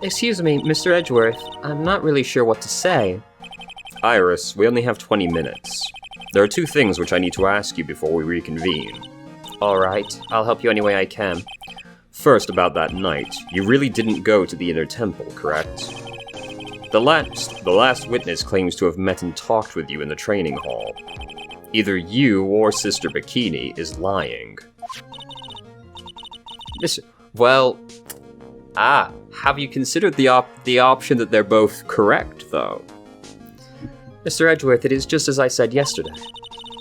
Excuse me, Mr. Edgeworth, I'm not really sure what to say. Iris, we only have 20 minutes. There are two things which I need to ask you before we reconvene. Alright, I'll help you any way I can. First, about that night. You really didn't go to the inner temple, correct? The last witness claims to have met and talked with you in the training hall. Either you or Sister Bikini is lying. Have you considered the option that they're both correct, though? Mr. Edgeworth, it is just as I said yesterday.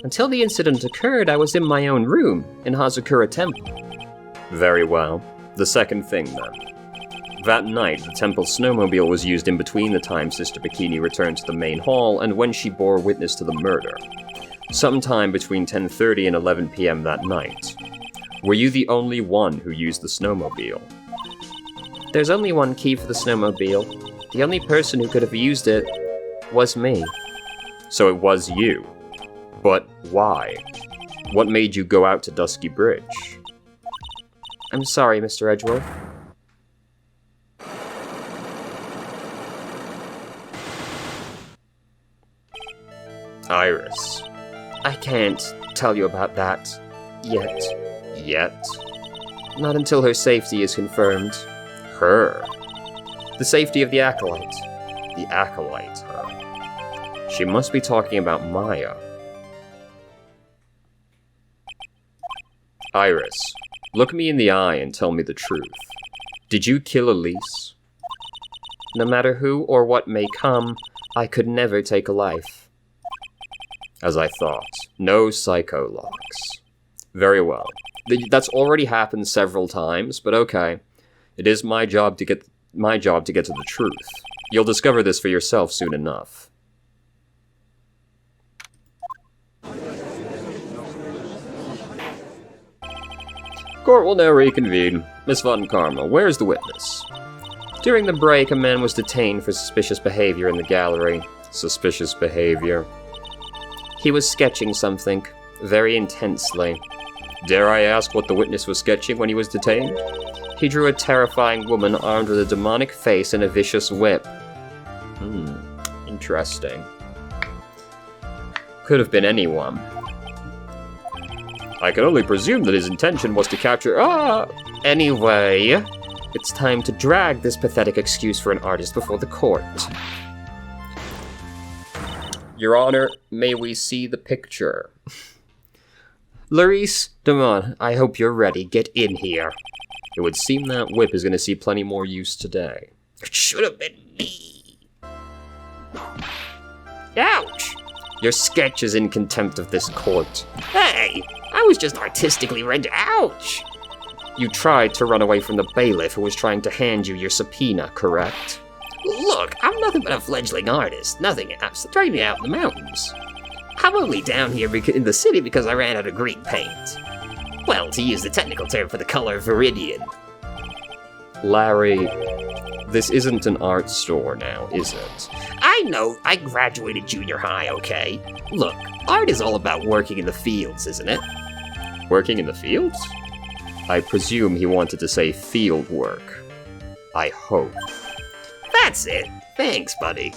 Until the incident occurred, I was in my own room, in Hazakura Temple. Very well. The second thing, then. That night, the temple's snowmobile was used in between the time Sister Bikini returned to the main hall and when she bore witness to the murder. Sometime between 10:30 and 11 p.m. that night. Were you the only one who used the snowmobile? There's only one key for the snowmobile. The only person who could have used it was me. So it was you. But why? What made you go out to Dusky Bridge? I'm sorry, Mr. Edgeworth. Iris. I can't tell you about that yet. Yet? Not until her safety is confirmed. Her? The safety of the Acolyte. The Acolyte, huh? She must be talking about Maya. Iris, look me in the eye and tell me the truth. Did you kill Elise? No matter who or what may come, I could never take a life. As I thought. No psycho locks. Very well. That's already happened several times, but okay. It is my job to get to the truth. You'll discover this for yourself soon enough. Court will now reconvene. Miss Von Karma, where's the witness? During the break, a man was detained for suspicious behavior in the gallery. Suspicious behavior? He was sketching something, very intensely. Dare I ask what the witness was sketching when he was detained? He drew a terrifying woman armed with a demonic face and a vicious whip. Interesting. Could have been anyone. I can only presume that his intention was to capture... Anyway, it's time to drag this pathetic excuse for an artist before the court. Your Honor, may we see the picture? Larice, Damon, I hope you're ready. Get in here. It would seem that whip is going to see plenty more use today. It should have been me. Ouch! Your sketch is in contempt of this court. Hey, I was just artistically rendered. Ouch! You tried to run away from the bailiff who was trying to hand you your subpoena, correct? Look, I'm nothing but a fledgling artist. Nothing else. Try me out in the mountains. I'm only down here in the city because I ran out of green paint. Well, to use the technical term for the color viridian. Larry, this isn't an art store now, is it? I know. I graduated junior high, okay? Look, art is all about working in the fields, isn't it? Working in the fields? I presume he wanted to say field work. I hope. That's it. Thanks, buddy.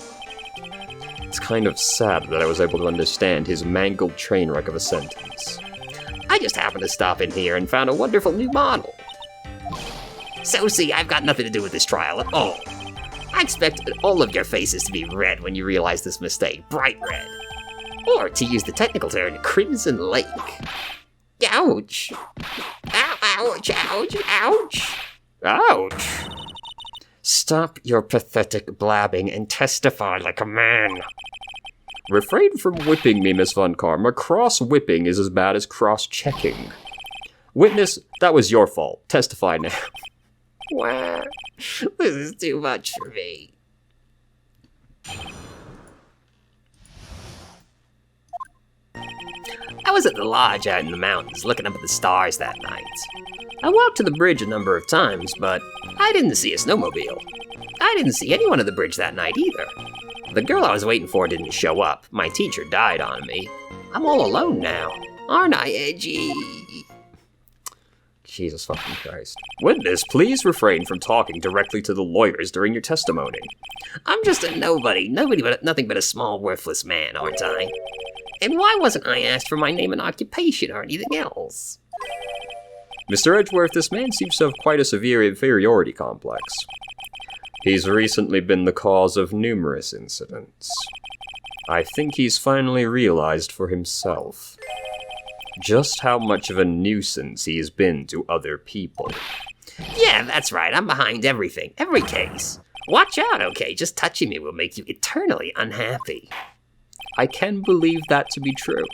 It's kind of sad that I was able to understand his mangled train wreck of a sentence. I just happened to stop in here and found a wonderful new model. So see, I've got nothing to do with this trial at all. I expected all of your faces to be red when you realized this mistake, bright red. Or, to use the technical term, Crimson Lake. Ouch! Ow, ouch, ouch, ouch! Ouch! Stop your pathetic blabbing and testify like a man. Refrain from whipping me, Miss Von Karma. Cross-whipping is as bad as cross-checking. Witness, that was your fault. Testify now. Wow, this is too much for me. I was at the lodge out in the mountains looking up at the stars that night. I walked to the bridge a number of times, but I didn't see a snowmobile. I didn't see anyone at the bridge that night either. The girl I was waiting for didn't show up. My teacher died on me. I'm all alone now. Aren't I, Edgy? Jesus fucking Christ. Witness, please refrain from talking directly to the lawyers during your testimony. I'm just a nobody. Nothing but a small, worthless man, aren't I? And why wasn't I asked for my name and occupation or anything else? Mr. Edgeworth, this man seems to have quite a severe inferiority complex. He's recently been the cause of numerous incidents. I think he's finally realized for himself just how much of a nuisance he has been to other people. Yeah, that's right. I'm behind everything. Every case. Watch out, okay? Just touching me will make you eternally unhappy. I can believe that to be true.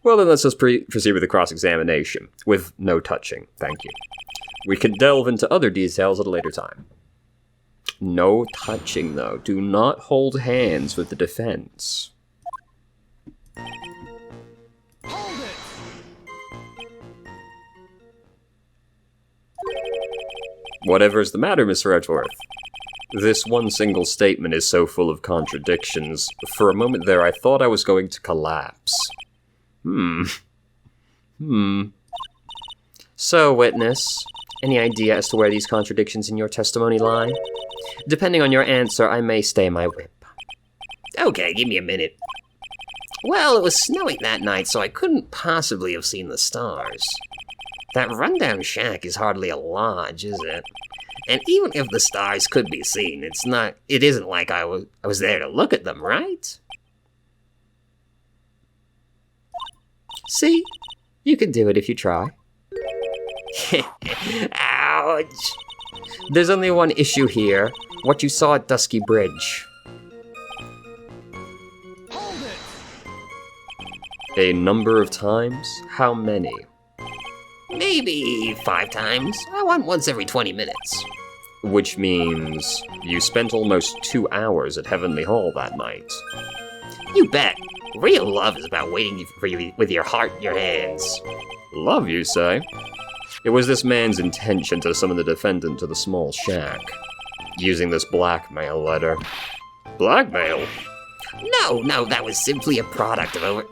Well, then let's just proceed with the cross-examination, with no touching, thank you. We can delve into other details at a later time. No touching, though. Do not hold hands with the defense. Hold it! Whatever's the matter, Mr. Edgeworth? This one single statement is so full of contradictions. For a moment there, I thought I was going to collapse. So, witness, any idea as to where these contradictions in your testimony lie? Depending on your answer, I may stay my whip. Okay, give me a minute. Well, it was snowing that night, so I couldn't possibly have seen the stars. That rundown shack is hardly a lodge, is it? And even if the stars could be seen, it isn't like I was there to look at them, right? See? You can do it if you try. Ouch! There's only one issue here. What you saw at Dusky Bridge. Hold it! A number of times? How many? Maybe 5 times. I went once every 20 minutes. Which means you spent almost 2 hours at Heavenly Hall that night. You bet. Real love is about waiting for you with your heart in your hands. Love, you say? It was this man's intention to summon the defendant to the small shack, using this blackmail letter. Blackmail? No, that was simply a product of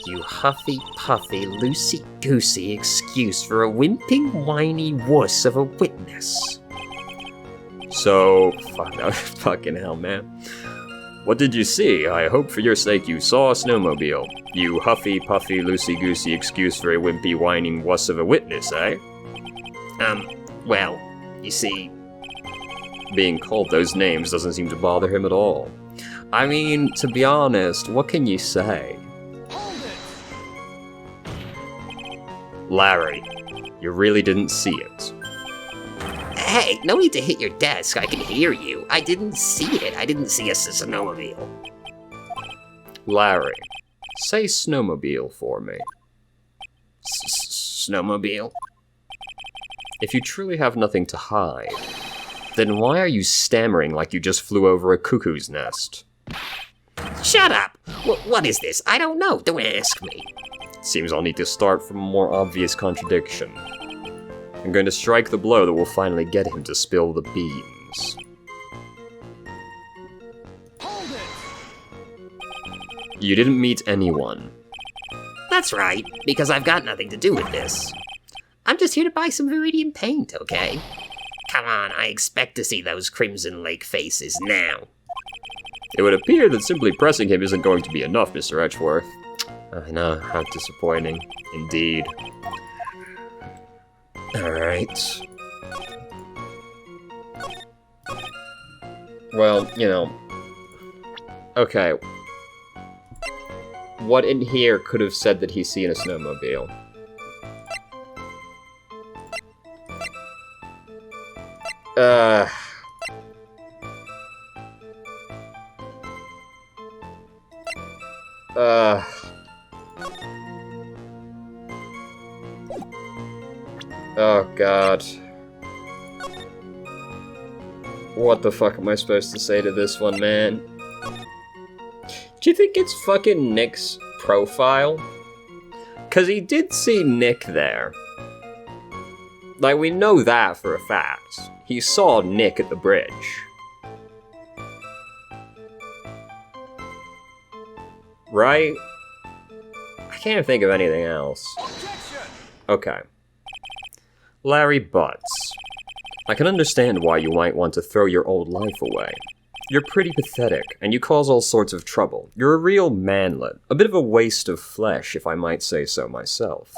You huffy-puffy, loosey-goosey excuse for a wimping, whiny wuss of a witness. So, fucking hell, man. What did you see? I hope for your sake you saw a snowmobile. You huffy-puffy, loosey-goosey excuse for a wimpy, whining wuss of a witness, eh? Well, you see... Being called those names doesn't seem to bother him at all. I mean, to be honest, what can you say? Hold it! Larry, you really didn't see it. Hey, no need to hit your desk. I can hear you. I didn't see it. I didn't see a snowmobile. Larry, say snowmobile for me. Snowmobile? If you truly have nothing to hide, then why are you stammering like you just flew over a cuckoo's nest? Shut up! What is this? I don't know. Don't ask me. Seems I'll need to start from a more obvious contradiction. I'm going to strike the blow that will finally get him to spill the beans. Hold it! You didn't meet anyone. That's right, because I've got nothing to do with this. I'm just here to buy some Viridian paint, okay? Come on, I expect to see those Crimson Lake faces now. It would appear that simply pressing him isn't going to be enough, Mr. Edgeworth. I know, how disappointing. Indeed. Alright. Well, you know. Okay. What in here could have said that he's seen a snowmobile? Oh god. What the fuck am I supposed to say to this one, man? Do you think it's fucking Nick's profile? 'Cause he did see Nick there. Like, we know that for a fact. He saw Nick at the bridge. Right? I can't think of anything else. Objection! Okay. Larry Butts. I can understand why you might want to throw your old life away. You're pretty pathetic, and you cause all sorts of trouble. You're a real manlet. A bit of a waste of flesh, if I might say so myself.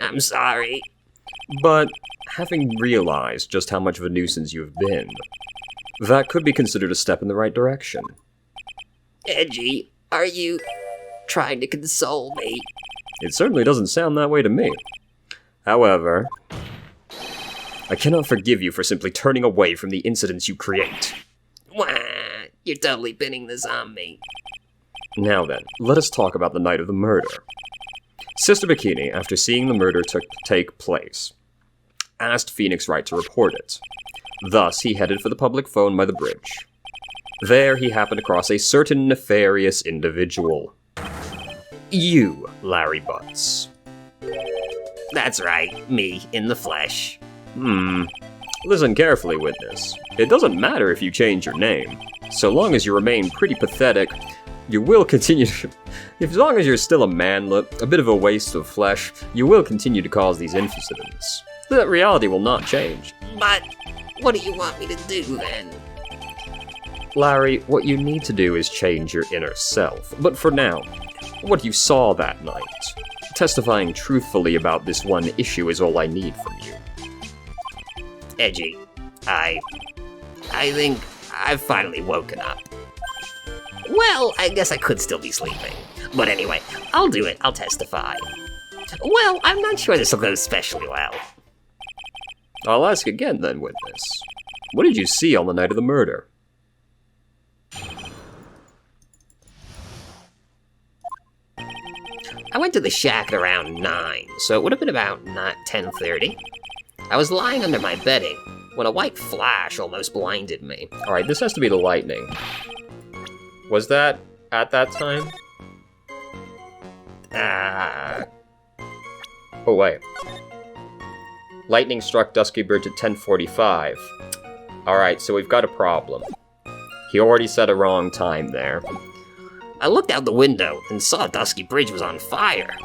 I'm sorry. But, having realized just how much of a nuisance you've been, that could be considered a step in the right direction. Edgy, are you trying to console me? It certainly doesn't sound that way to me. However, I cannot forgive you for simply turning away from the incidents you create. Wah, you're totally pinning this on me. Now then, let us talk about the night of the murder. Sister Bikini, after seeing the murder take place, asked Phoenix Wright to report it. Thus, he headed for the public phone by the bridge. There, he happened across a certain nefarious individual. You, Larry Butts. That's right, me in the flesh. Listen carefully, witness. It doesn't matter if you change your name. So long as you remain pretty pathetic, you will continue to... As long as you're still a manlet, a bit of a waste of flesh, you will continue to cause these incidents. That reality will not change. But what do you want me to do then? Larry, what you need to do is change your inner self. But for now, what you saw that night, testifying truthfully about this one issue is all I need from you. Edgy, I think I've finally woken up. Well, I guess I could still be sleeping. But anyway, I'll do it. I'll testify. Well, I'm not sure this will go especially well. I'll ask again then, witness. What did you see on the night of the murder? I went to the shack at around 9, so it would have been about 10:30. I was lying under my bedding when a white flash almost blinded me. Alright, this has to be the lightning. Was that at that time? Oh, wait. Lightning struck Dusky Bridge at 10:45. Alright, so we've got a problem. He already said a wrong time there. I looked out the window and saw Dusky Bridge was on fire.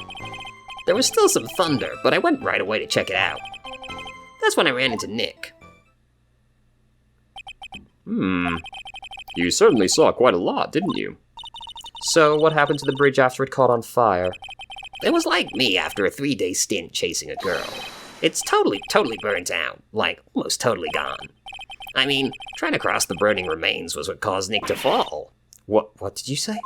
There was still some thunder, but I went right away to check it out. That's when I ran into Nick. You certainly saw quite a lot, didn't you? So, what happened to the bridge after it caught on fire? It was like me after a 3-day stint chasing a girl. It's totally burnt out. Like, almost totally gone. I mean, trying to cross the burning remains was what caused Nick to fall. What did you say?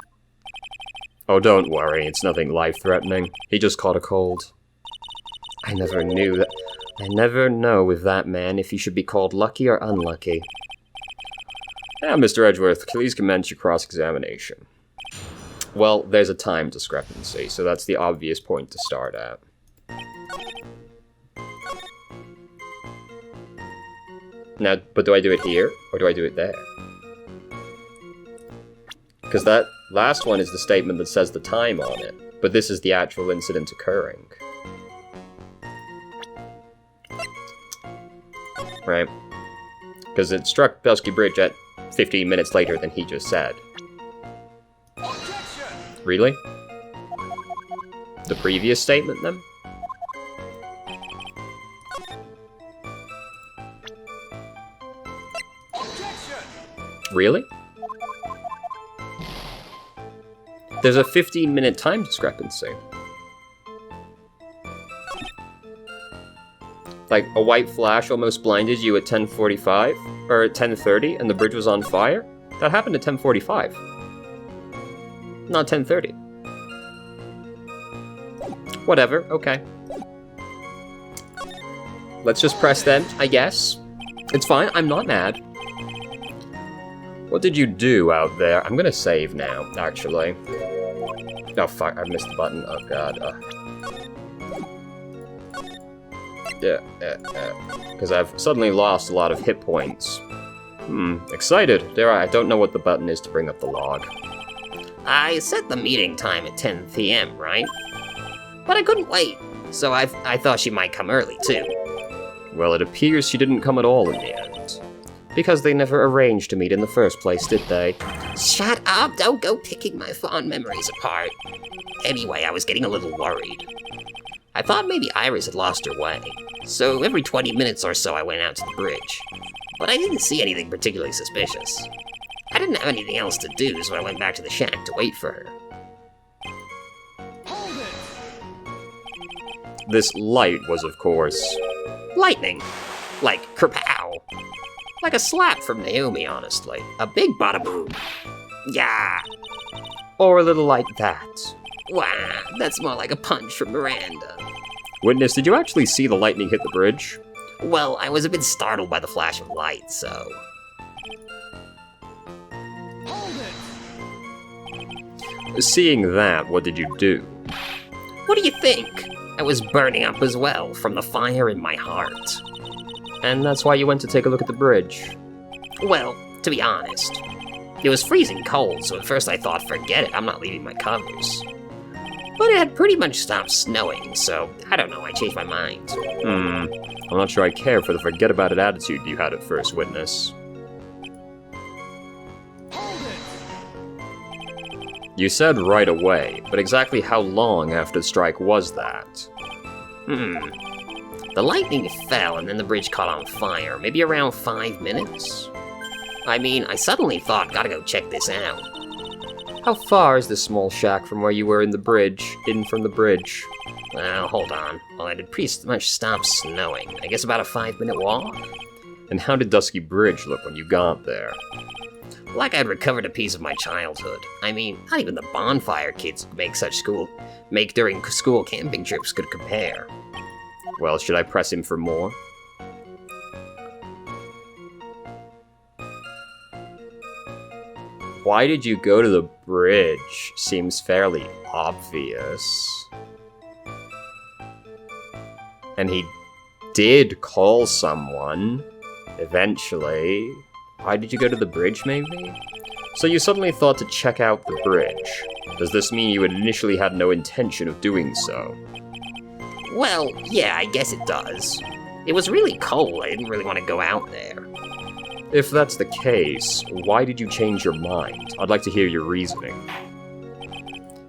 Oh, don't worry, it's nothing life-threatening. He just caught a cold. I never knew that. I never know with that man if he should be called lucky or unlucky. Now, Mr. Edgeworth, please commence your cross-examination. Well, there's a time discrepancy, so that's the obvious point to start at. Now, but do I do it here, or do I do it there? Because that last one is the statement that says the time on it, but this is the actual incident occurring. Right? Because it struck Dusky Bridge at 15 minutes later than he just said. Objection! Really? The previous statement, then? Objection! Really? There's a 15-minute time discrepancy. Like, a white flash almost blinded you at 10:45? Or at 10:30, and the bridge was on fire? That happened at 10:45. Not 10:30. Whatever, okay. Let's just press then, I guess. It's fine, I'm not mad. What did you do out there? I'm gonna save now, actually. Oh, fuck, I missed the button. Oh, God. Because I've suddenly lost a lot of hit points. Excited. I don't know what the button is to bring up the log. I set the meeting time at 10 p.m., right? But I couldn't wait, so I thought she might come early, too. Well, it appears she didn't come at all in the end. Because they never arranged to meet in the first place, did they? Shut up! Don't go picking my fond memories apart. Anyway, I was getting a little worried. I thought maybe Iris had lost her way, so every 20 minutes or so I went out to the bridge. But I didn't see anything particularly suspicious. I didn't have anything else to do, so I went back to the shack to wait for her. Hold it! This light was, of course, Lightning! Like, kerpow! Like a slap from Naomi, honestly. A big bada boom. Yeah! or a little like that. Wow, that's more like a punch from Miranda. Witness, did you actually see the lightning hit the bridge? Well, I was a bit startled by the flash of light, so... Hold it! Seeing that, what did you do? What do you think? I was burning up as well, from the fire in my heart. And that's why you went to take a look at the bridge. Well, to be honest, it was freezing cold, so at first I thought, forget it, I'm not leaving my covers. But it had pretty much stopped snowing, so I don't know, I changed my mind. I'm not sure I care for the forget-about-it attitude you had at first, Witness. Hold it! You said right away, but exactly how long after the strike was that? The lightning fell and then the bridge caught on fire, maybe around 5 minutes. I mean, I suddenly thought, gotta go check this out. How far is this small shack from where you were in the bridge, from the bridge? Well, hold on. Well, it had pretty much stopped snowing. I guess about a 5-minute walk? And how did Dusky Bridge look when you got there? Like I'd recovered a piece of my childhood. I mean, not even the bonfire kids make during school camping trips could compare. Well, should I press him for more? Why did you go to the bridge? Seems fairly obvious. And he did call someone, eventually. Why did you go to the bridge, maybe? So you suddenly thought to check out the bridge. Does this mean you had initially had no intention of doing so? Well, yeah, I guess it does. It was really cold, I didn't really want to go out there. If that's the case, why did you change your mind? I'd like to hear your reasoning.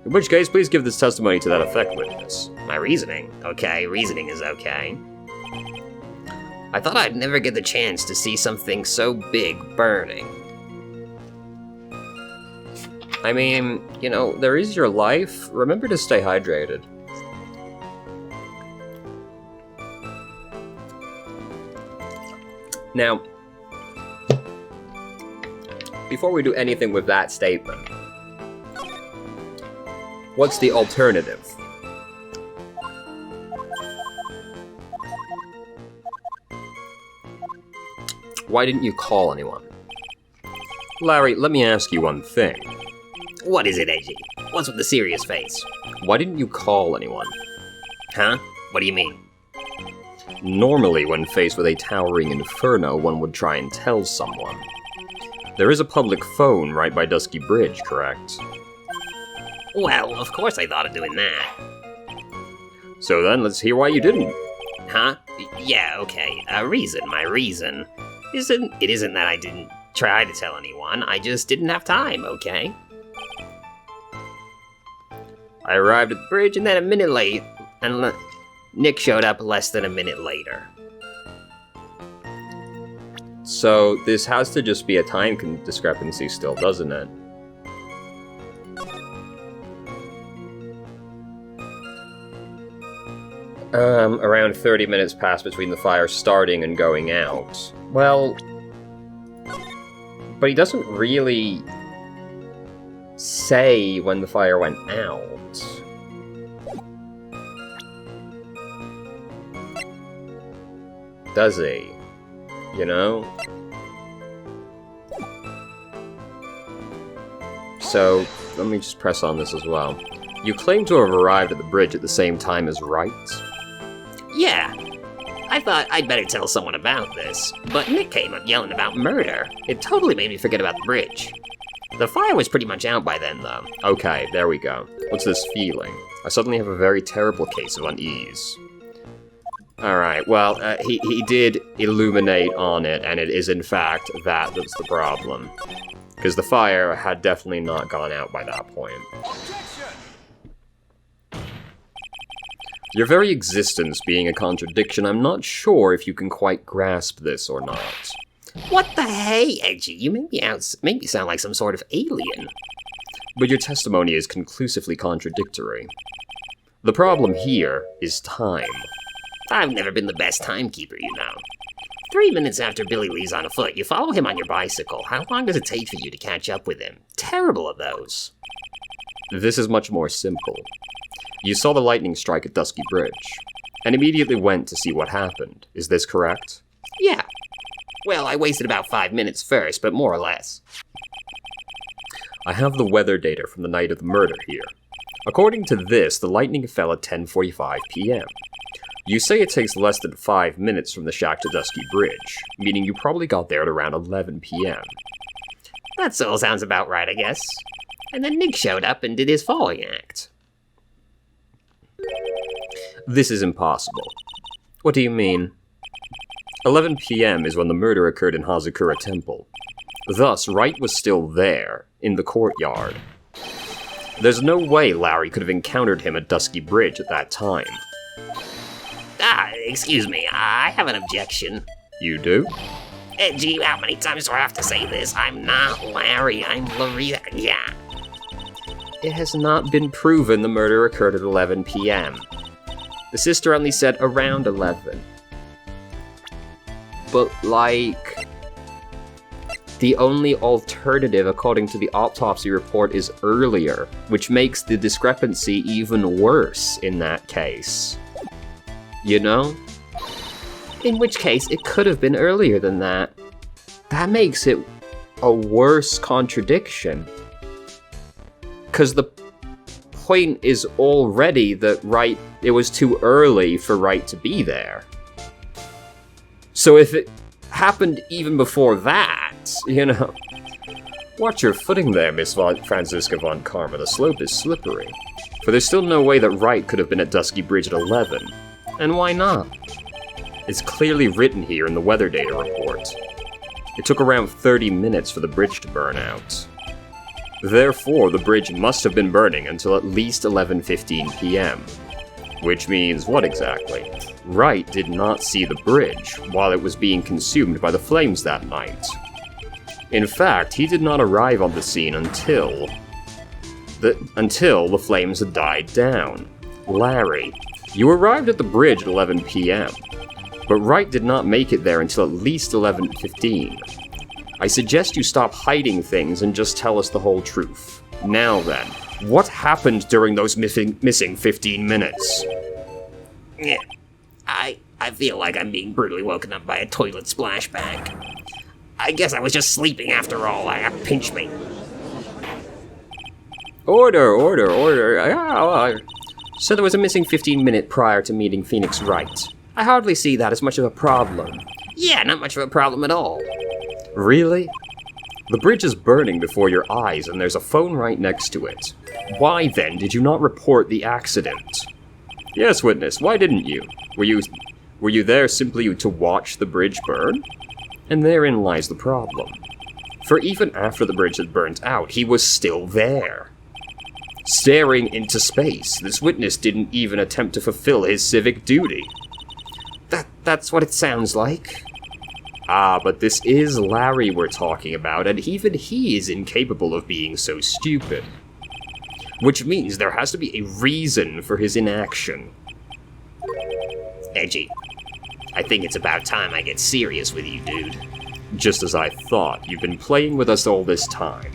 In which case, please give this testimony to that effect, Witness. My reasoning? Okay, reasoning is okay. I thought I'd never get the chance to see something so big burning. I mean, you know, there is your life. Remember to stay hydrated. Now, before we do anything with that statement, what's the alternative? Why didn't you call anyone? Larry, let me ask you one thing. What is it, Edgy? What's with the serious face? Why didn't you call anyone? Huh? What do you mean? Normally, when faced with a towering inferno, one would try and tell someone. There is a public phone right by Dusky Bridge, correct? Well, of course I thought of doing that. So then, let's hear why you didn't. Huh? Yeah, okay. My reason isn't that I didn't try to tell anyone, I just didn't have time, okay? I arrived at the bridge and then a minute late, and Nick showed up less than a minute later. So this has to just be a time discrepancy still, doesn't it? Around 30 minutes passed between the fire starting and going out. Well, but he doesn't really say when the fire went out. Does he? You know? So, let me just press on this as well. You claim to have arrived at the bridge at the same time as Wright? Yeah. I thought I'd better tell someone about this, but Nick came up yelling about murder. It totally made me forget about the bridge. The fire was pretty much out by then, though. Okay, there we go. What's this feeling? I suddenly have a very terrible case of unease. Alright, well, he did illuminate on it, and it is in fact that's the problem. Because the fire had definitely not gone out by that point. Objection! Your very existence being a contradiction, I'm not sure if you can quite grasp this or not. What the hey, Edgy? You make me sound like some sort of alien. But your testimony is conclusively contradictory. The problem here is time. I've never been the best timekeeper, you know. 3 minutes after Billy leaves on foot, you follow him on your bicycle. How long does it take for you to catch up with him? Terrible at those. This is much more simple. You saw the lightning strike at Dusky Bridge, and immediately went to see what happened. Is this correct? Yeah. Well, I wasted about 5 minutes first, but more or less. I have the weather data from the night of the murder here. According to this, the lightning fell at 10:45 p.m. You say it takes less than 5 minutes from the shack to Dusky Bridge, meaning you probably got there at around 11 p.m. That all sounds about right, I guess. And then Nick showed up and did his falling act. This is impossible. What do you mean? 11 p.m. is when the murder occurred in Hazakura Temple. Thus, Wright was still there, in the courtyard. There's no way Larry could have encountered him at Dusky Bridge at that time. Excuse me, I have an objection. You do? Gee, how many times do I have to say this? I'm not Larry, I'm Larita. Yeah. It has not been proven the murder occurred at 11 p.m. The sister only said around 11. But, like, the only alternative, according to the autopsy report, is earlier, which makes the discrepancy even worse in that case. You know? In which case, it could have been earlier than that. That makes it a worse contradiction. Because the point is already that it was too early for Wright to be there. So if it happened even before that, you know... Watch your footing there, Miss Franziska von Karma. The slope is slippery. For there's still no way that Wright could have been at Dusky Bridge at 11. And why not? It's clearly written here in the weather data report. It took around 30 minutes for the bridge to burn out. Therefore, the bridge must have been burning until at least 11:15 p.m. Which means what exactly? Wright did not see the bridge while it was being consumed by the flames that night. In fact, he did not arrive on the scene until the flames had died down. Larry, you arrived at the bridge at 11 p.m., but Wright did not make it there until at least 11:15. I suggest you stop hiding things and just tell us the whole truth. Now then, what happened during those missing 15 minutes? Yeah, I feel like I'm being brutally woken up by a toilet splashback. I guess I was just sleeping after all. Pinch me. Order. So there was a missing 15-minute prior to meeting Phoenix Wright. I hardly see that as much of a problem. Yeah, not much of a problem at all. Really? The bridge is burning before your eyes and there's a phone right next to it. Why then did you not report the accident? Yes, witness, why didn't you? Were you there simply to watch the bridge burn? And therein lies the problem. For even after the bridge had burnt out, he was still there. Staring into space, this witness didn't even attempt to fulfill his civic duty. That's what it sounds like. Ah, but this is Larry we're talking about, and even he is incapable of being so stupid. Which means there has to be a reason for his inaction. Edgy, I think it's about time I get serious with you, dude. Just as I thought, you've been playing with us all this time.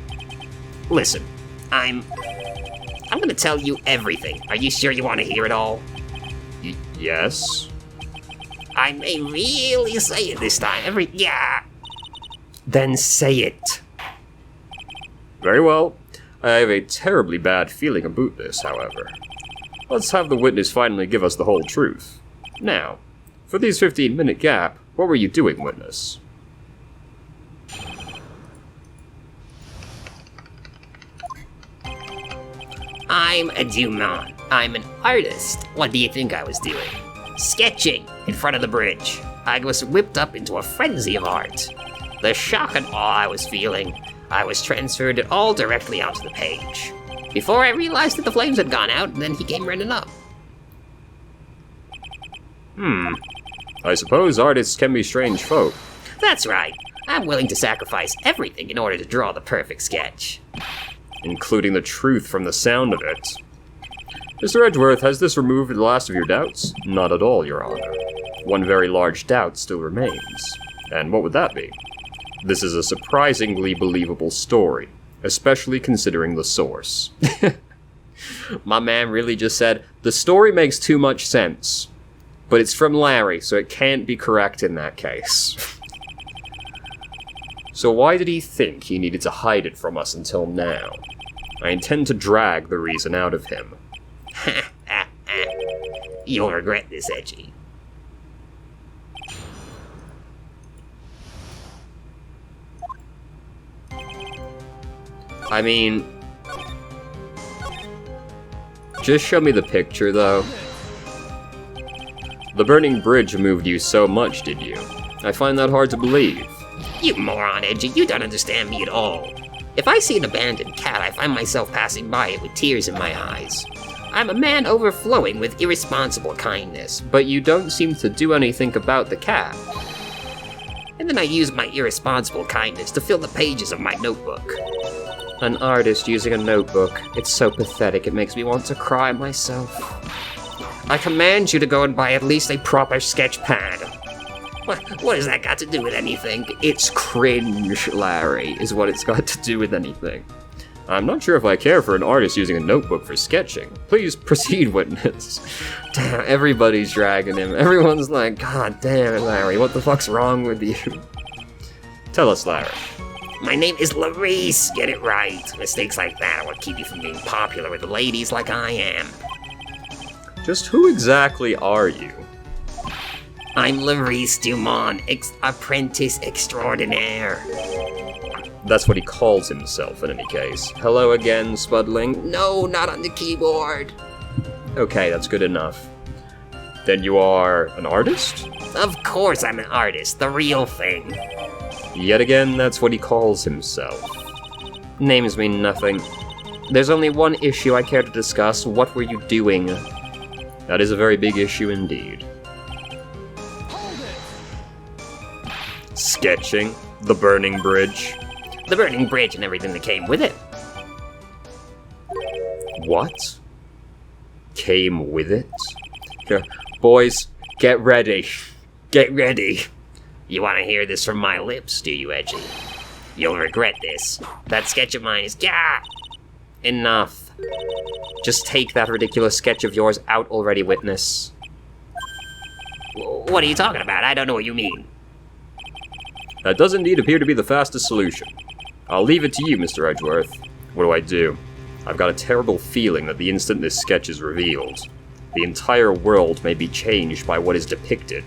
Listen, I'm gonna tell you everything. Are you sure you want to hear it all? Yes? I may really say it this time. Yeah. Then say it. Very well. I have a terribly bad feeling about this, however. Let's have the witness finally give us the whole truth. Now, for these 15-minute gap, what were you doing, witness? I'm a Dumont. I'm an artist. What do you think I was doing? Sketching in front of the bridge. I was whipped up into a frenzy of art. The shock and awe I was feeling, I was transferred it all directly onto the page. Before I realized that the flames had gone out, then he came running up. I suppose artists can be strange folk. That's right. I'm willing to sacrifice everything in order to draw the perfect sketch. Including the truth from the sound of it. Mr. Edgeworth, has this removed the last of your doubts? Not at all, Your Honor. One very large doubt still remains. And what would that be? This is a surprisingly believable story, especially considering the source. My man really just said, the story makes too much sense. But it's from Larry, so it can't be correct in that case. So why did he think he needed to hide it from us until now? I intend to drag the reason out of him. You'll regret this, Edgy. I mean... Just show me the picture, though. The burning bridge moved you so much, did you? I find that hard to believe. You moron, Edgy, you don't understand me at all. If I see an abandoned cat, I find myself passing by it with tears in my eyes. I'm a man overflowing with irresponsible kindness, but you don't seem to do anything about the cat. And then I use my irresponsible kindness to fill the pages of my notebook. An artist using a notebook. It's so pathetic, it makes me want to cry myself. I command you to go and buy at least a proper sketch pad. What has that got to do with anything? It's cringe, Larry, is what it's got to do with anything. I'm not sure if I care for an artist using a notebook for sketching. Please proceed, witness. Damn, everybody's dragging him. Everyone's like, God damn it, Larry, what the fuck's wrong with you? Tell us, Larry. My name is Larice, get it right. Mistakes like that are what keep you from being popular with the ladies like I am. Just who exactly are you? I'm Larice Dumont, apprentice extraordinaire. That's what he calls himself in any case. Hello again, Spudling? No, not on the keyboard. Okay, that's good enough. Then you are an artist? Of course I'm an artist, the real thing. Yet again, that's what he calls himself. Names mean nothing. There's only one issue I care to discuss. What were you doing? That is a very big issue indeed. Sketching the burning bridge. The burning bridge and everything that came with it. What? Came with it? Boys, get ready. Get ready. You want to hear this from my lips, do you, Edgy? You'll regret this. That sketch of mine is Enough. Just take that ridiculous sketch of yours out already, witness. What are you talking about? I don't know what you mean. That does indeed appear to be the fastest solution. I'll leave it to you, Mr. Edgeworth. What do? I've got a terrible feeling that the instant this sketch is revealed, the entire world may be changed by what is depicted.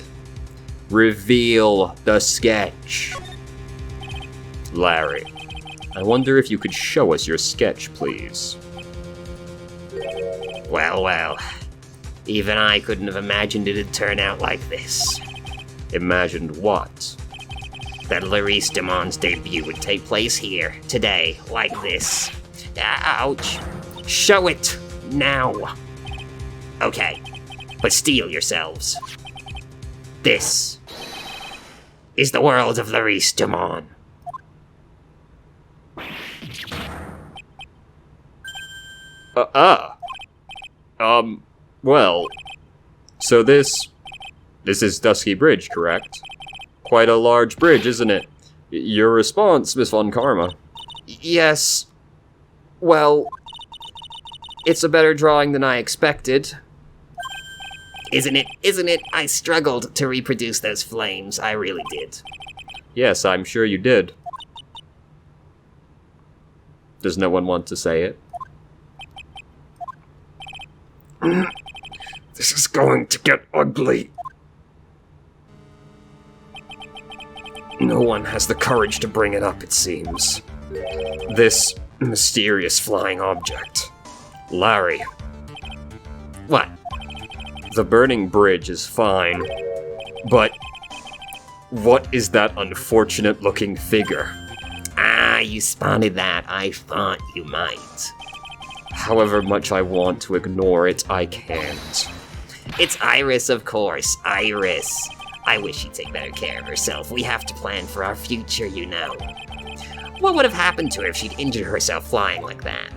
Reveal the sketch. Larry, I wonder if you could show us your sketch, please. Well. Even I couldn't have imagined it'd turn out like this. Imagined what? That Larice Dumont's debut would take place here, today, like this. Ouch. Show it, now. Okay, but steel yourselves. This is the world of Larice Dumont. Well, so this is Dusky Bridge, correct? Quite a large bridge, isn't it? Your response, Miss Von Karma. Yes. Well, it's a better drawing than I expected. Isn't it? I struggled to reproduce those flames. I really did. Yes, I'm sure you did. Does no one want to say it? This is going to get ugly. No one has the courage to bring it up, it seems. This mysterious flying object. Larry. What? The burning bridge is fine, but what is that unfortunate-looking figure? Ah, you spotted that. I thought you might. However much I want to ignore it, I can't. It's Iris, of course. Iris. I wish she'd take better care of herself. We have to plan for our future, you know. What would have happened to her if she'd injured herself flying like that?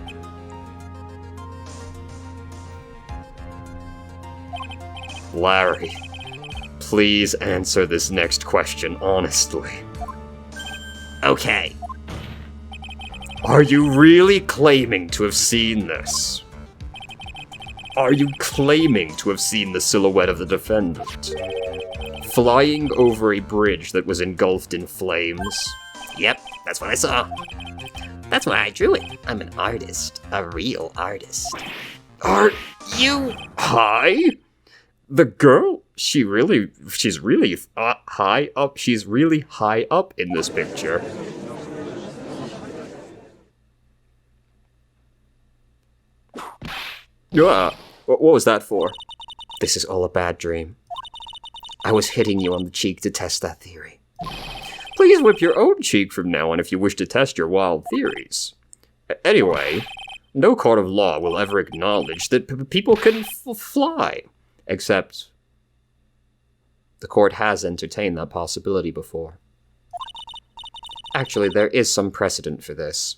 Larry, please answer this next question honestly. Okay. Are you really claiming to have seen this? Are you claiming to have seen the silhouette of the defendant? Flying over a bridge that was engulfed in flames? Yep, that's what I saw. That's why I drew it. I'm an artist. A real artist. Are you high? The girl, she's really high up. She's really high up in this picture. Yeah, what was that for? This is all a bad dream. I was hitting you on the cheek to test that theory. Please whip your own cheek from now on if you wish to test your wild theories. Anyway, no court of law will ever acknowledge that people can fly. Except, the court has entertained that possibility before. Actually, there is some precedent for this.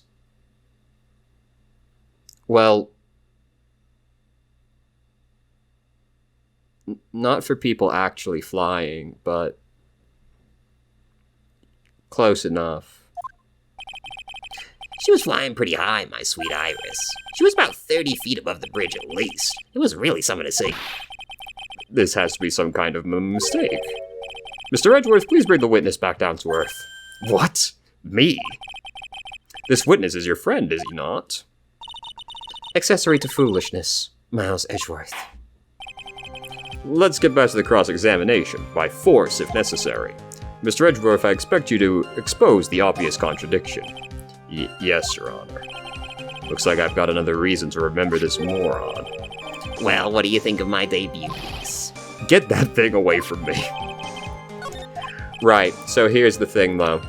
Well, not for people actually flying, but close enough. She was flying pretty high, my sweet Iris. She was about 30 feet above the bridge at least. It was really something to see. This has to be some kind of mistake. Mr. Edgeworth, please bring the witness back down to earth. What? Me? This witness is your friend, is he not? Accessory to foolishness, Miles Edgeworth. Let's get back to the cross-examination, by force if necessary. Mr. Edgeworth, I expect you to expose the obvious contradiction. Yes, Your Honor. Looks like I've got another reason to remember this moron. Well, what do you think of my debut piece? Get that thing away from me. Right, so here's the thing, though.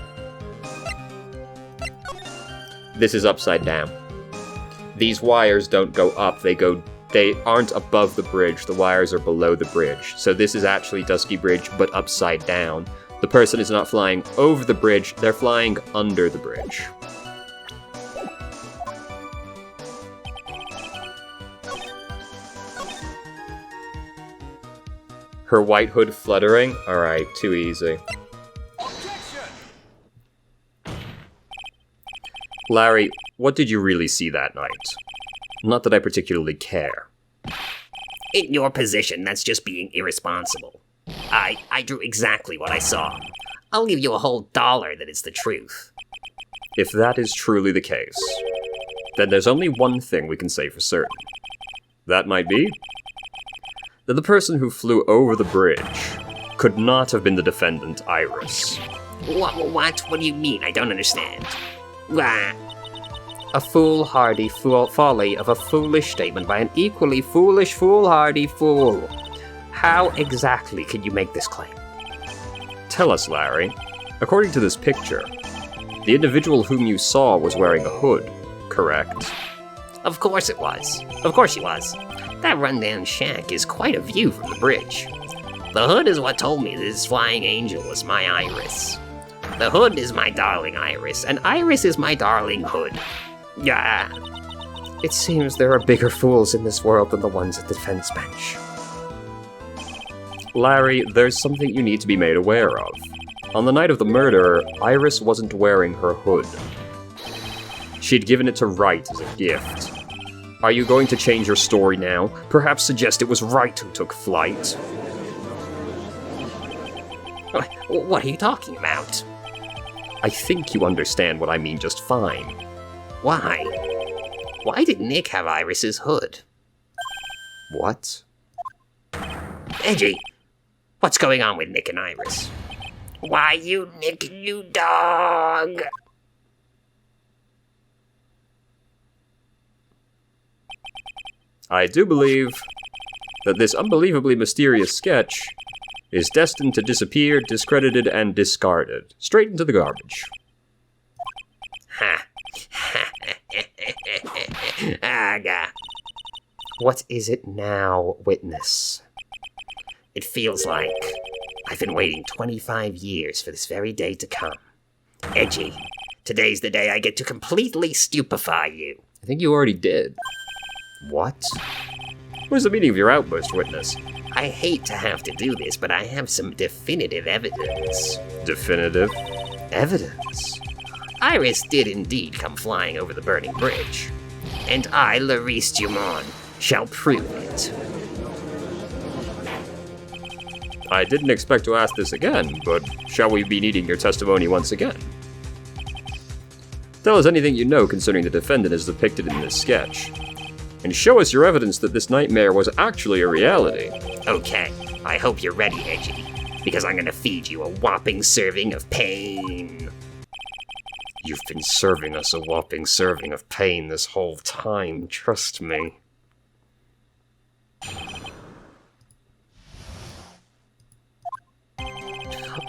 This is upside down. These wires don't go up, they aren't above the bridge, the wires are below the bridge. So this is actually Dusky Bridge, but upside down. The person is not flying over the bridge, they're flying under the bridge. Her white hood fluttering? Alright, too easy. Objection! Larry, what did you really see that night? Not that I particularly care. In your position, that's just being irresponsible. I drew exactly what I saw. I'll give you a whole $1 that it's the truth. If that is truly the case, then there's only one thing we can say for certain. That might be that the person who flew over the bridge could not have been the defendant, Iris. What? What do you mean? I don't understand. A foolhardy folly of a foolish statement by an equally foolish, foolhardy fool. How exactly can you make this claim? Tell us, Larry. According to this picture, the individual whom you saw was wearing a hood, correct? Of course it was. Of course she was. That rundown shack is quite a view from the bridge. The hood is what told me this flying angel was my Iris. The hood is my darling Iris, and Iris is my darling hood. Yeah. It seems there are bigger fools in this world than the ones at the defense bench. Larry, there's something you need to be made aware of. On the night of the murder, Iris wasn't wearing her hood. She'd given it to Wright as a gift. Are you going to change your story now? Perhaps suggest it was Wright who took flight? What are you talking about? I think you understand what I mean just fine. Why? Why did Nick have Iris's hood? What? Edgy, what's going on with Nick and Iris? Why, you Nick, you dog! I do believe that this unbelievably mysterious sketch is destined to disappear, discredited, and discarded. Straight into the garbage. Ha. Aga. What is it now, witness? It feels like I've been waiting 25 years for this very day to come. Edgy, today's the day I get to completely stupefy you. I think you already did. What? What is the meaning of your outburst, witness? I hate to have to do this, but I have some definitive evidence. Definitive? Evidence? Iris did indeed come flying over the burning bridge. And I, Larice Dumont, shall prove it. I didn't expect to ask this again, but shall we be needing your testimony once again? Tell us anything you know concerning the defendant as depicted in this sketch. And show us your evidence that this nightmare was actually a reality. Okay, I hope you're ready, Edgy, because I'm gonna feed you a whopping serving of pain. You've been serving us a whopping serving of pain this whole time, trust me.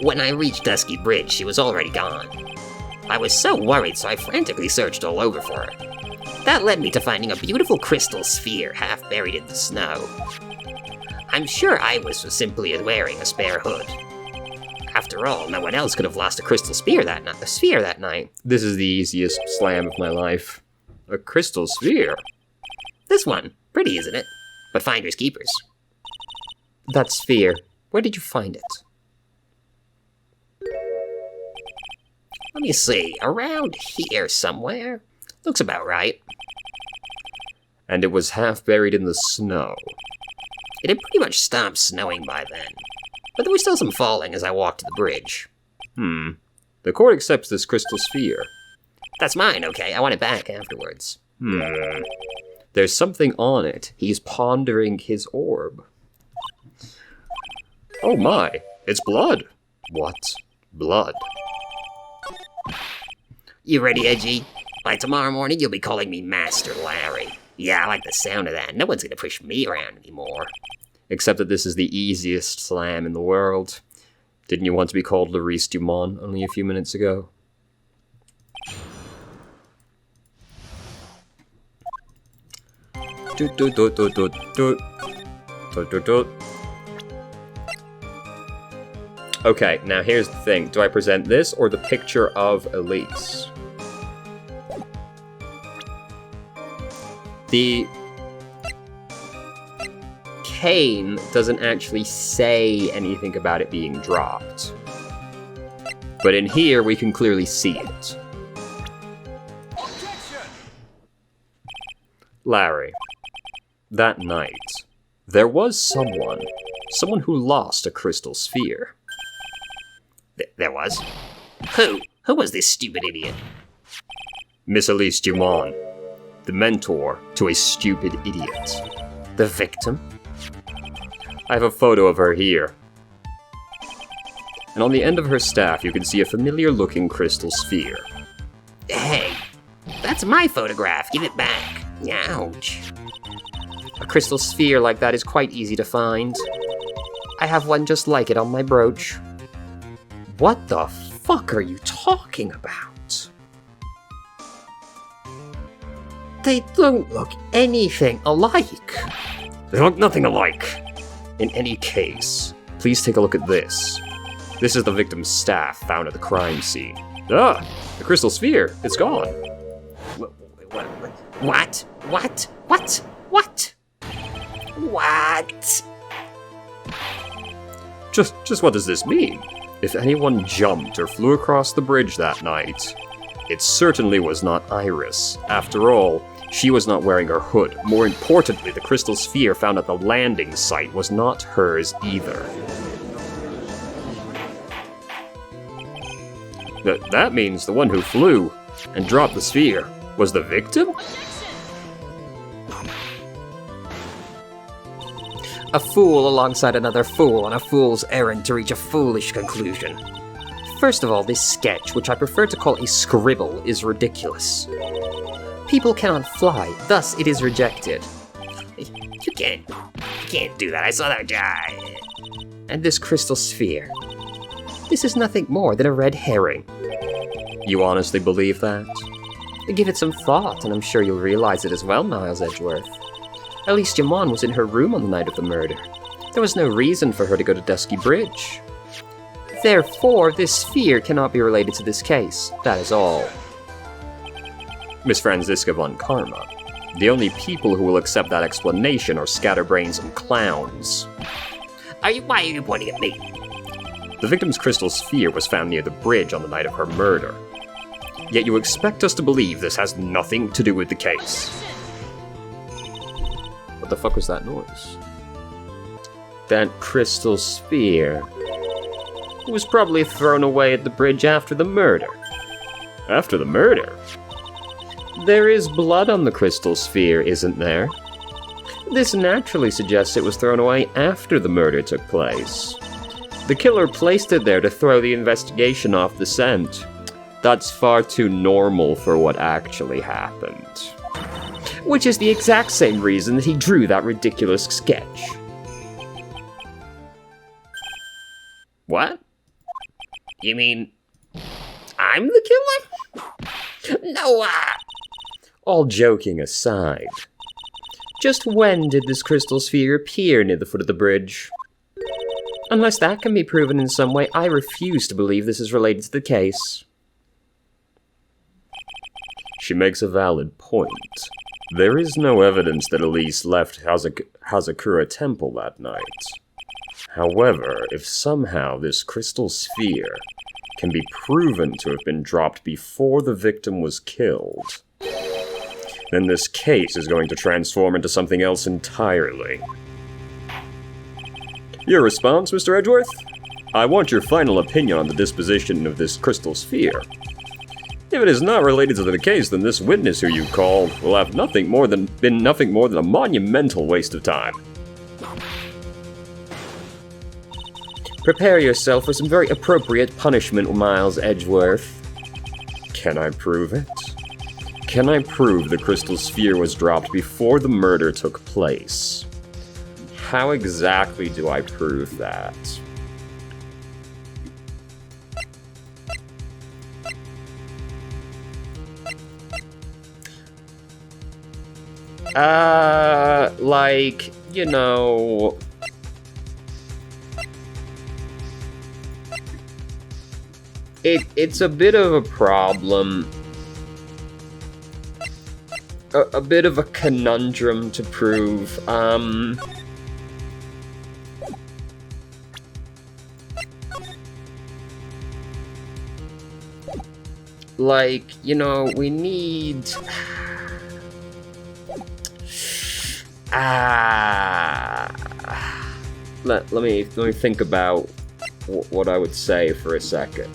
When I reached Dusky Bridge, she was already gone. I was so worried, so I frantically searched all over for her. That led me to finding a beautiful crystal sphere half buried in the snow. I'm sure Iris was simply wearing a spare hood. After all, no one else could have lost a crystal sphere that night. This is the easiest slam of my life. A crystal sphere? This one. Pretty, isn't it? But finders keepers. That sphere, where did you find it? Let me see, around here somewhere? Looks about right. And it was half buried in the snow. It had pretty much stopped snowing by then, but there was still some falling as I walked to the bridge. The court accepts this crystal sphere. That's mine, okay? I want it back afterwards. There's something on it. He's pondering his orb. Oh my, it's blood. What? Blood. You ready, Edgy? By tomorrow morning, you'll be calling me Master Larry. Yeah, I like the sound of that. No one's gonna push me around anymore. Except that this is the easiest slam in the world. Didn't you want to be called Larice Dumont only a few minutes ago? Okay, now here's the thing. Do I present this or the picture of Elise? The cane doesn't actually say anything about it being dropped. But in here, we can clearly see it. Objection! Larry, that night, there was someone who lost a crystal sphere. There was? Who? Who was this stupid idiot? Miss Elise Dumont, the mentor to a stupid idiot. The victim? I have a photo of her here. And on the end of her staff, you can see a familiar-looking crystal sphere. Hey, that's my photograph. Give it back. Ouch. A crystal sphere like that is quite easy to find. I have one just like it on my brooch. What the fuck are you talking about? They don't look anything alike. They look nothing alike. In any case, please take a look at this. This is the victim's staff found at the crime scene. Ah, the crystal sphere, it's gone. What? What? What? What? What? Just what does this mean? If anyone jumped or flew across the bridge that night, it certainly was not Iris. After all, she was not wearing her hood. More importantly, the crystal sphere found at the landing site was not hers either. That means the one who flew and dropped the sphere was the victim? A fool alongside another fool on a fool's errand to reach a foolish conclusion. First of all, this sketch, which I prefer to call a scribble, is ridiculous. People cannot fly, thus it is rejected. You can't do that. I saw that guy. And this crystal sphere. This is nothing more than a red herring. You honestly believe that? Give it some thought, and I'm sure you'll realize it as well, Miles Edgeworth. Elise Dumont was in her room on the night of the murder. There was no reason for her to go to Dusky Bridge. Therefore, this sphere cannot be related to this case. That is all. Miss Franziska von Karma. The only people who will accept that explanation are scatterbrains and clowns. Why are you pointing at me? The victim's crystal sphere was found near the bridge on the night of her murder. Yet you expect us to believe this has nothing to do with the case. What the fuck was that noise? That crystal sphere. It was probably thrown away at the bridge after the murder. After the murder? There is blood on the crystal sphere, isn't there? This naturally suggests it was thrown away after the murder took place. The killer placed it there to throw the investigation off the scent. That's far too normal for what actually happened. Which is the exact same reason that he drew that ridiculous sketch. What? You mean I'm the killer? No, All joking aside, just when did this crystal sphere appear near the foot of the bridge? Unless that can be proven in some way, I refuse to believe this is related to the case. She makes a valid point. There is no evidence that Elise left Hazakura Temple that night. However, if somehow this crystal sphere can be proven to have been dropped before the victim was killed, then this case is going to transform into something else entirely. Your response, Mr. Edgeworth? I want your final opinion on the disposition of this crystal sphere. If it is not related to the case, then this witness who you called will have been nothing more than a monumental waste of time. Prepare yourself for some very appropriate punishment, Miles Edgeworth. Can I prove it? Can I prove the crystal sphere was dropped before the murder took place? How exactly do I prove that? Like, you know... It's a bit of a problem. A bit of a conundrum to prove. Like, you know, we need... Let me think about what I would say for a second.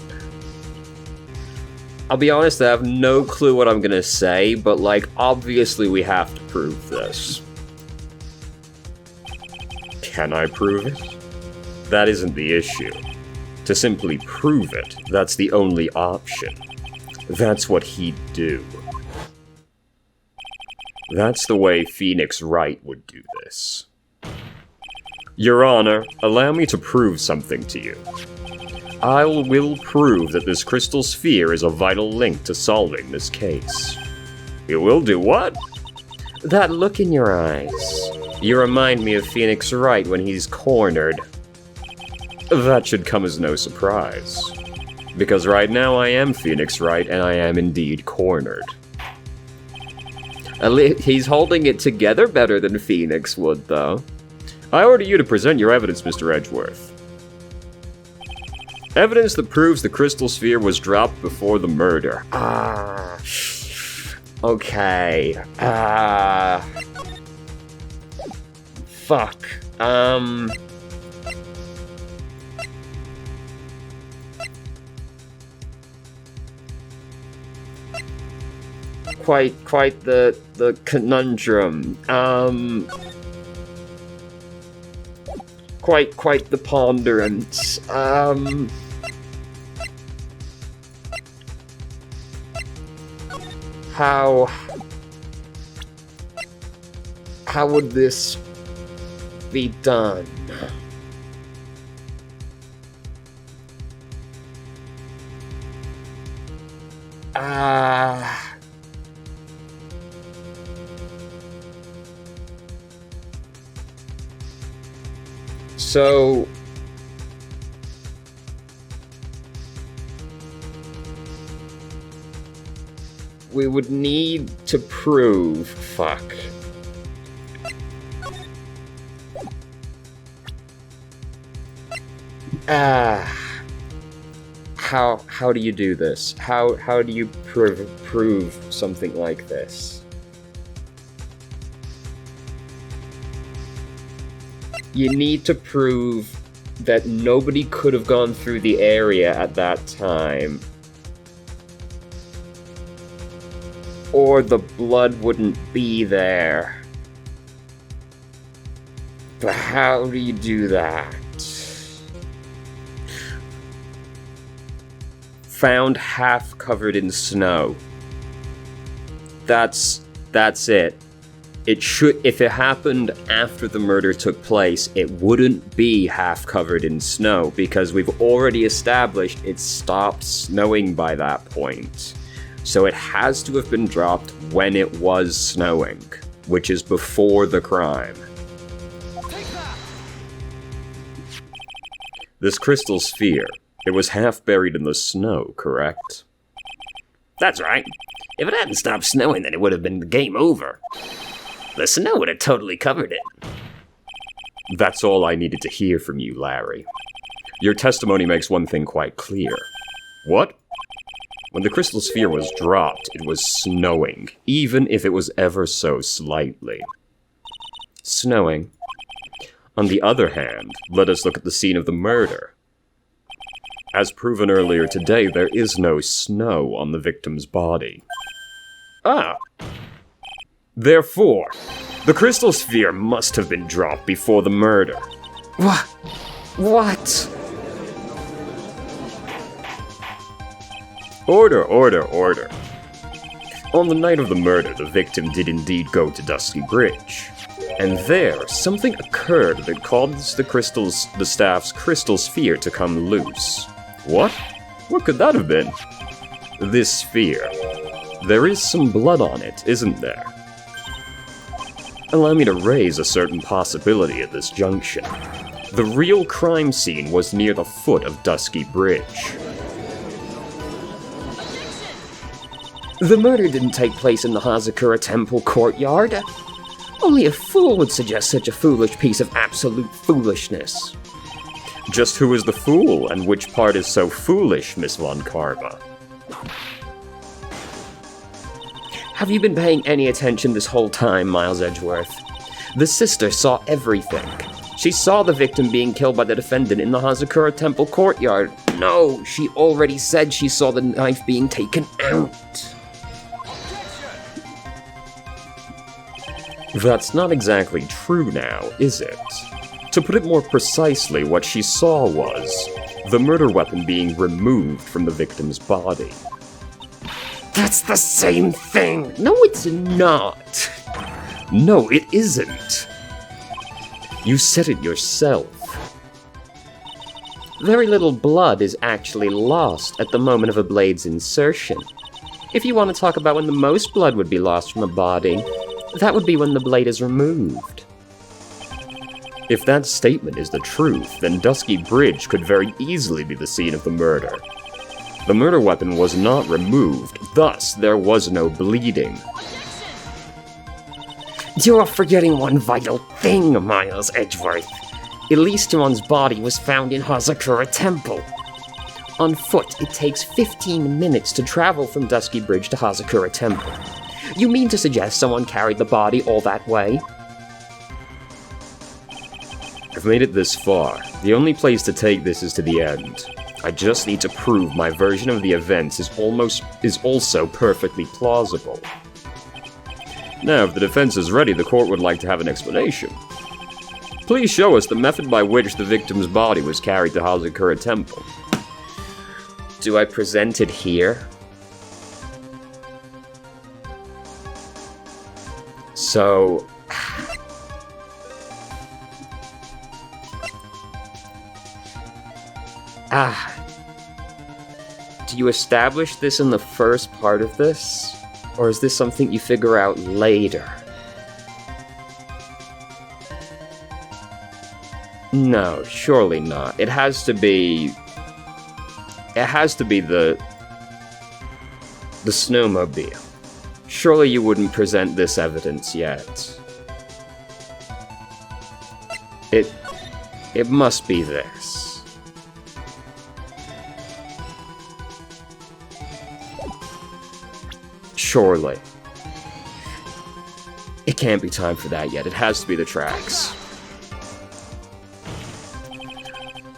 I'll be honest, I have no clue what I'm gonna say, but like, obviously we have to prove this. Can I prove it? That isn't the issue. To simply prove it, that's the only option. That's what he'd do. That's the way Phoenix Wright would do this. Your Honor, allow me to prove something to you. I will prove that this crystal sphere is a vital link to solving this case. You will do what? That look in your eyes. You remind me of Phoenix Wright when he's cornered. That should come as no surprise. Because right now I am Phoenix Wright and I am indeed cornered. He's holding it together better than Phoenix would, though. I order you to present your evidence, Mr. Edgeworth. Evidence that proves the crystal sphere was dropped before the murder. Okay. Fuck. Quite the conundrum. Quite the ponderance. How would this be done? So... we would need to prove... fuck. How do you do this? How do you prove something like this? You need to prove that nobody could have gone through the area at that time. Or the blood wouldn't be there. But how do you do that? Found half covered in snow. That's it. It should, if it happened after the murder took place, it wouldn't be half covered in snow because we've already established it stopped snowing by that point. So it has to have been dropped when it was snowing, which is before the crime. Take that! This crystal sphere, it was half buried in the snow, correct? That's right. If it hadn't stopped snowing, then it would have been game over. The snow would have totally covered it. That's all I needed to hear from you, Larry. Your testimony makes one thing quite clear. What? When the crystal sphere was dropped, it was snowing, even if it was ever so slightly. Snowing. On the other hand, let us look at the scene of the murder. As proven earlier today, there is no snow on the victim's body. Ah. Therefore, the crystal sphere must have been dropped before the murder. What? Order. On the night of the murder, the victim did indeed go to Dusky Bridge. And there, something occurred that caused the staff's crystal sphere to come loose. What? What could that have been? This sphere. There is some blood on it, isn't there? Allow me to raise a certain possibility at this junction. The real crime scene was near the foot of Dusky Bridge. The murder didn't take place in the Hazakura Temple courtyard. Only a fool would suggest such a foolish piece of absolute foolishness. Just who is the fool, and which part is so foolish, Miss Von Karma? Have you been paying any attention this whole time, Miles Edgeworth? The sister saw everything. She saw the victim being killed by the defendant in the Hazakura Temple courtyard. No, she already said she saw the knife being taken out. That's not exactly true now, is it? To put it more precisely, what she saw was the murder weapon being removed from the victim's body. That's the same thing! No, it's not. No, it isn't. You said it yourself. Very little blood is actually lost at the moment of a blade's insertion. If you want to talk about when the most blood would be lost from a body, that would be when the blade is removed. If that statement is the truth, then Dusky Bridge could very easily be the scene of the murder. The murder weapon was not removed, thus there was no bleeding. You're forgetting one vital thing, Miles Edgeworth. Eastmon's body was found in Hazakura Temple. On foot, it takes 15 minutes to travel from Dusky Bridge to Hazakura Temple. You mean to suggest someone carried the body all that way? I've made it this far. The only place to take this is to the end. I just need to prove my version of the events is also perfectly plausible. Now, if the defense is ready, the court would like to have an explanation. Please show us the method by which the victim's body was carried to Hazakura Temple. Do I present it here? So... Do you establish this in the first part of this? Or is this something you figure out later? No, surely not. It has to be... It has to be the snowmobile. Surely you wouldn't present this evidence yet. It must be this. Surely. It can't be time for that yet. It has to be the tracks.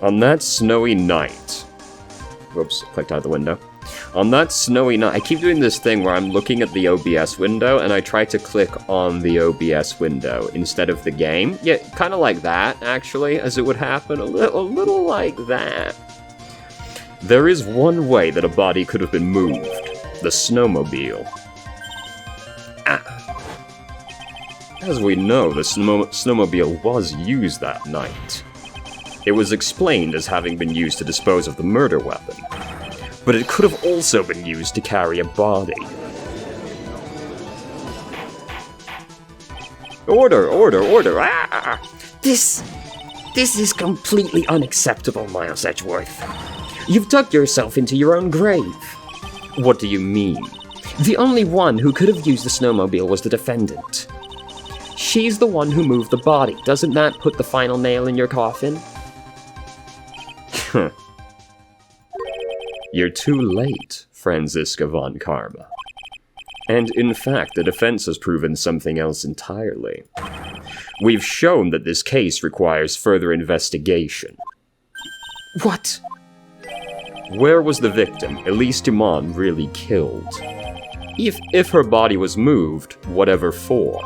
On that snowy night... Whoops, clicked out the window. On that snowy night... I keep doing this thing where I'm looking at the OBS window, and I try to click on the OBS window instead of the game. Yeah, kind of like that, actually, as it would happen. A little like that. There is one way that a body could have been moved. The snowmobile. As we know, the snowmobile was used that night. It was explained as having been used to dispose of the murder weapon, but it could have also been used to carry a body. Order! Ah! This is completely unacceptable, Miles Edgeworth. You've dug yourself into your own grave. What do you mean? The only one who could have used the snowmobile was the defendant. She's the one who moved the body. Doesn't that put the final nail in your coffin? You're too late, Franziska von Karma. And in fact, the defense has proven something else entirely. We've shown that this case requires further investigation. What? Where was the victim, Elise Dumont, really killed? If her body was moved, whatever for?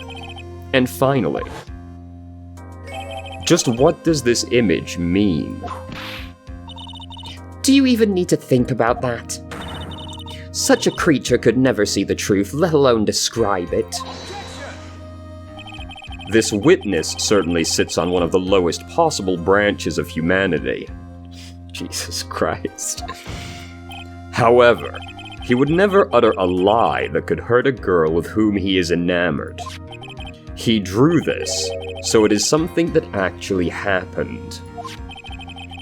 And finally, just what does this image mean? Do you even need to think about that? Such a creature could never see the truth, let alone describe it. This witness certainly sits on one of the lowest possible branches of humanity. Jesus Christ. However, he would never utter a lie that could hurt a girl with whom he is enamored. He drew this, so it is something that actually happened.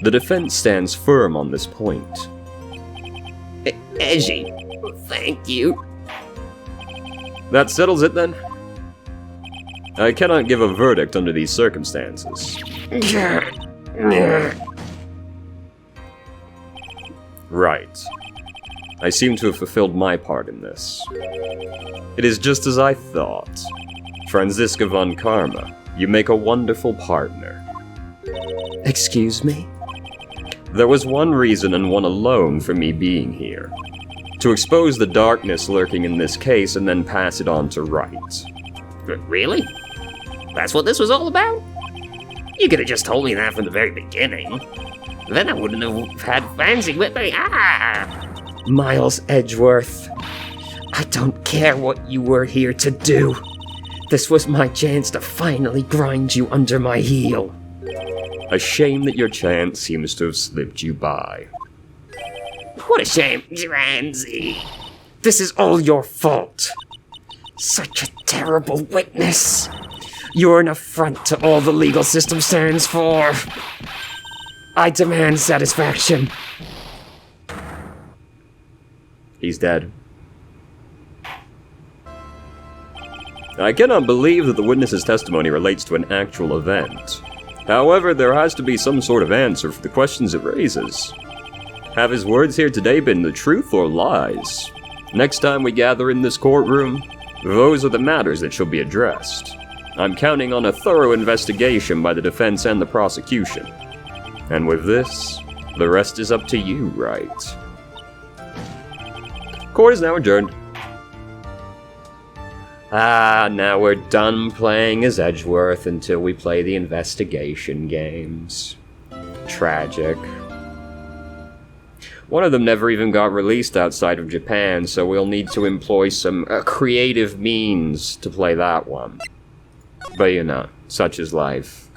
The defense stands firm on this point. Edgy, thank you. That settles it then? I cannot give a verdict under these circumstances. Right. I seem to have fulfilled my part in this. It is just as I thought. Franziska von Karma, you make a wonderful partner. Excuse me? There was one reason and one alone for me being here. To expose the darkness lurking in this case and then pass it on to Wright. Really? That's what this was all about? You could have just told me that from the very beginning. Then I wouldn't have had fancy with me. Miles Edgeworth, I don't care what you were here to do. This was my chance to finally grind you under my heel. A shame that your chance seems to have slipped you by. What a shame, Ramsey. This is all your fault. Such a terrible witness. You're an affront to all the legal system stands for. I demand satisfaction. He's dead. I cannot believe that the witness's testimony relates to an actual event. However, there has to be some sort of answer for the questions it raises. Have his words here today been the truth or lies? Next time we gather in this courtroom, those are the matters that shall be addressed. I'm counting on a thorough investigation by the defense and the prosecution. And with this, the rest is up to you, Wright. Court is now adjourned. Now we're done playing as Edgeworth until we play the investigation games. Tragic. One of them never even got released outside of Japan, so we'll need to employ some creative means to play that one. But you know, such is life.